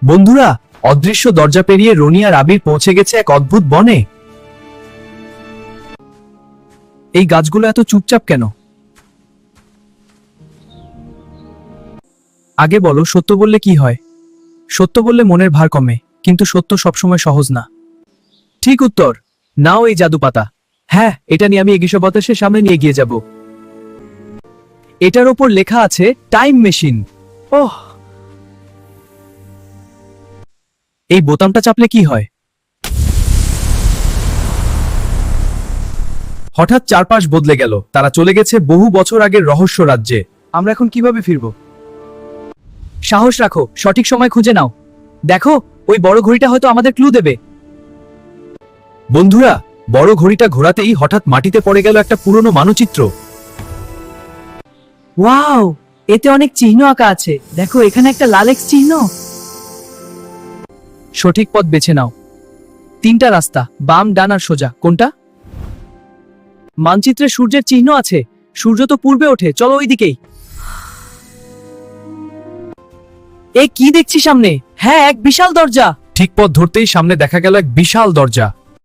বন্ধুরা, অদৃশ্য দরজা পেরিয়ে রনি আর আবির পৌঁছে গেছে এক অদ্ভুত বনে। এই গাছগুলো এত চুপচাপ কেন? আগে বলো, সত্য বললে কি হয়? সত্য বললে মনের ভার কমে, কিন্তু সত্য সবসময় সহজ না। ঠিক উত্তর। নাও এই জাদু পাতা। হ্যাঁ, এটা নিয়ে আমি এগিয়ে বাতাসের সামনে নিয়ে গিয়ে যাব। এটার ওপর লেখা আছে টাইম মেশিন। ওহ, এই বোতামটা চাপলে কি হয়? হঠাৎ চারপাশ বদলে গেল। তারা চলে গেছে বহু বছর আগের রহস্য রাজ্যে। আমরা এখন কিভাবে ফিরব? সাহস রাখো, সঠিক সময় খুঁজে নাও। দেখো, ওই বড় ঘড়িটা হয়তো আমাদের ক্লু দেবে। বন্ধুরা, বড় ঘড়িটা ঘোরাতেই হঠাৎ মাটিতে পড়ে গেল একটা পুরনো মানচিত্র। ওয়াও, এতে অনেক চিহ্ন আঁকা আছে। দেখো, এখানে একটা লাল এক্স চিহ্ন। সঠিক পথ বেছে নাও। তিনটা রাস্তা, বাম, ডান আর সোজা। কোনটা? মানচিত্রে সূর্যের চিহ্ন আছে। সূর্য তো পূর্বে ওঠে, চলো ওই দিকেই। এ কি দেখছি সামনে? হ্যাঁ, এক বিশাল দরজা। ঠিক পথ ধরতেই সামনে দেখা গেল এক বিশাল দরজা।